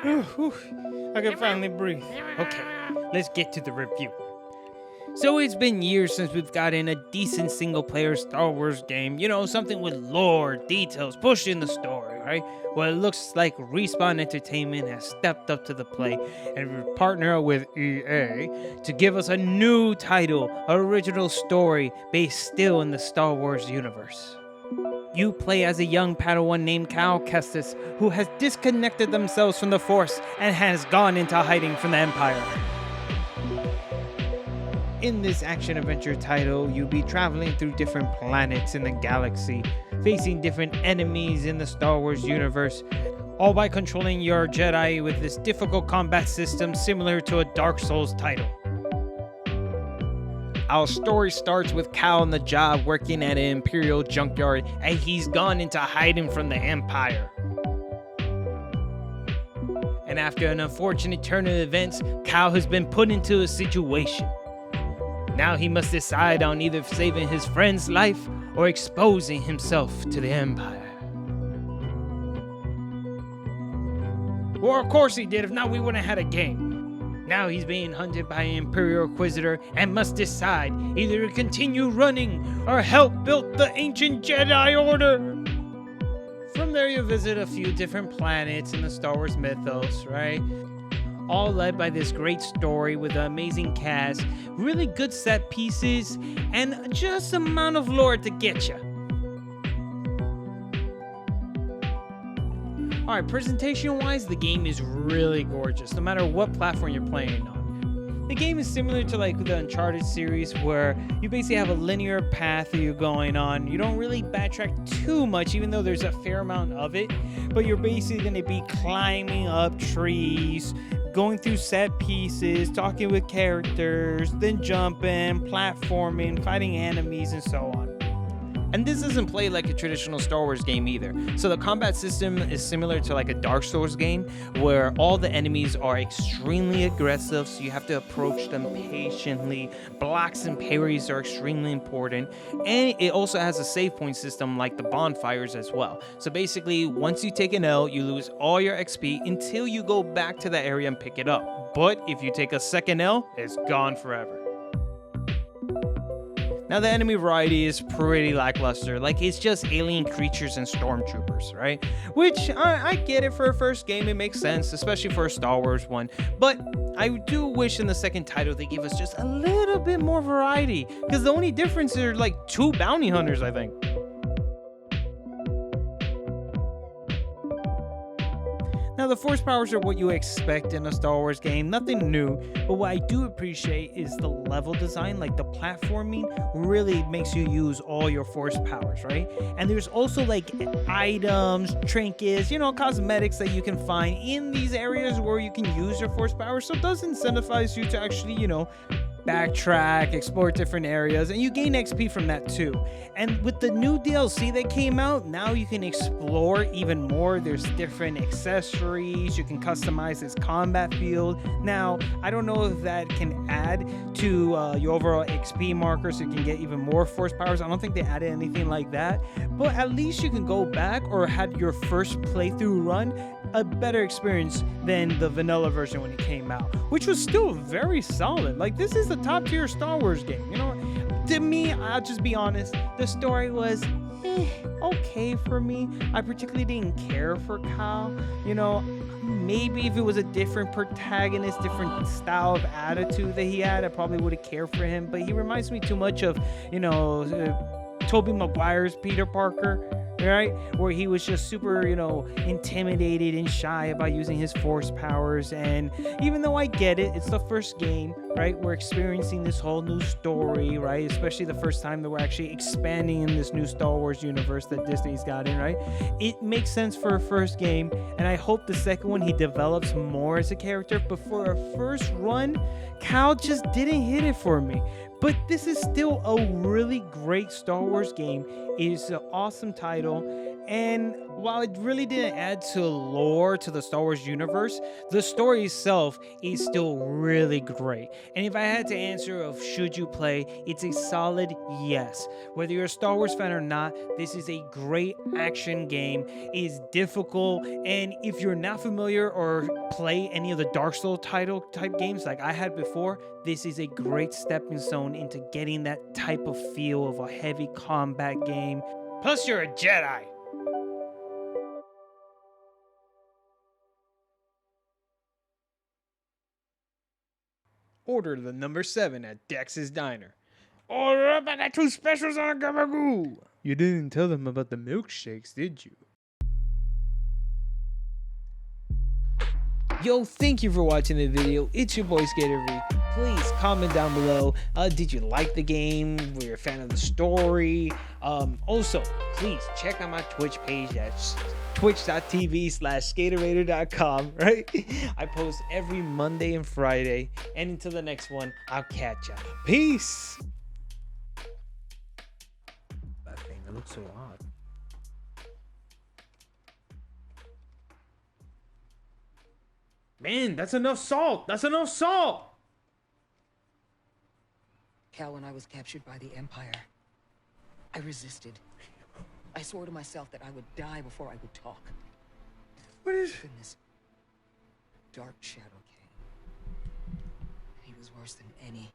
I can finally breathe. Okay, let's get to the review. So it's been years since we've gotten a decent single-player Star Wars game, something with lore, details, pushing the story, right? Well, it looks like Respawn Entertainment has stepped up to the plate and we've partnered with EA to give us a new title, an original story based still in the Star Wars universe. You play as a young Padawan named Cal Kestis, who has disconnected themselves from the Force and has gone into hiding from the Empire. In this action-adventure title, you'll be traveling through different planets in the galaxy, facing different enemies in the Star Wars universe, all by controlling your Jedi with this difficult combat system similar to a Dark Souls title. Our story starts with Cal on the job working at an Imperial junkyard, and he's gone into hiding from the Empire. And after an unfortunate turn of events, Cal has been put into a situation. Now he must decide on either saving his friend's life or exposing himself to the Empire. Well, of course he did. If not, we wouldn't have had a game. Now he's being hunted by an Imperial Inquisitor and must decide either to continue running or help build the ancient Jedi Order. From there, you visit a few different planets in the Star Wars mythos, right? All led by this great story with an amazing cast, really good set pieces, and just amount of lore to get you. Alright, presentation-wise, the game is really gorgeous, no matter what platform you're playing on. The game is similar to like the Uncharted series, where you basically have a linear path that you're going on. You don't really backtrack too much, even though there's a fair amount of it, but you're basically going to be climbing up trees, going through set pieces, talking with characters, then jumping, platforming, fighting enemies, and so on. And this doesn't play like a traditional Star Wars game either. So the combat system is similar to like a Dark Souls game, where all the enemies are extremely aggressive, so you have to approach them patiently. Blocks and parries are extremely important. And it also has a save point system like the bonfires as well. So basically, once you take an L, you lose all your XP until you go back to the area and pick it up. But if you take a second L, it's gone forever. Now, the enemy variety is pretty lackluster. Like, it's just alien creatures and stormtroopers, right? Which, I get it for a first game. It makes sense, especially for a Star Wars one. But I do wish in the second title they give us just a little bit more variety. Because the only difference are, like, 2 bounty hunters, I think. Now, the Force powers are what you expect in a Star Wars game, nothing new, but what I do appreciate is the level design, like the platforming really makes you use all your Force powers, right? And there's also like items, trinkets, cosmetics that you can find in these areas where you can use your Force powers, so it does incentivize you to actually, backtrack, explore different areas, and you gain XP from that too. And with the new DLC that came out, now you can explore even more. There's different accessories, you can customize this combat field. Now, I don't know if that can add to your overall XP marker so you can get even more Force powers. I don't think they added anything like that, but at least you can go back or had your first playthrough run a better experience than the vanilla version when it came out, which was still very solid. Like, this is the top tier Star Wars game, To me, I'll just be honest, the story was okay for me. I particularly didn't care for Cal. Maybe if it was a different protagonist, different style of attitude that he had, I probably would have cared for him. But he reminds me too much of, Tobey Maguire's Peter Parker, right? Where he was just super, intimidated and shy about using his Force powers. And even though I get it, it's the first game, right? We're experiencing this whole new story, right? Especially the first time that we're actually expanding in this new Star Wars universe that Disney's got in, right? It makes sense for a first game, and I hope the second one he develops more as a character. But for a first run, Cal just didn't hit it for me. But this is still a really great Star Wars game. It is an awesome title. And while it really didn't add to lore to the Star Wars universe, the story itself is still really great. And if I had to answer of should you play, it's a solid yes. Whether you're a Star Wars fan or not, this is a great action game. It is difficult, and if you're not familiar or play any of the Dark Souls title type games like I had before, this is a great stepping stone into getting that type of feel of a heavy combat game. Plus, you're a Jedi. Order the number 7 at Dex's Diner. Order up, I got 2 specials on a gabagoo. You didn't tell them about the milkshakes, did you? Yo, thank you for watching the video. It's your boy Skater V. Please comment down below. Did you like the game? Were you a fan of the story? Also, please check out my Twitch page. That's twitch.tv/skaterraider.com, right? I post every Monday and Friday. And until the next one, I'll catch ya. Peace. That thing, it looks so odd. Man, that's enough salt. That's enough salt. Cal, when I was captured by the Empire, I resisted. I swore to myself that I would die before I would talk. What is... Then this dark shadow came. He was worse than any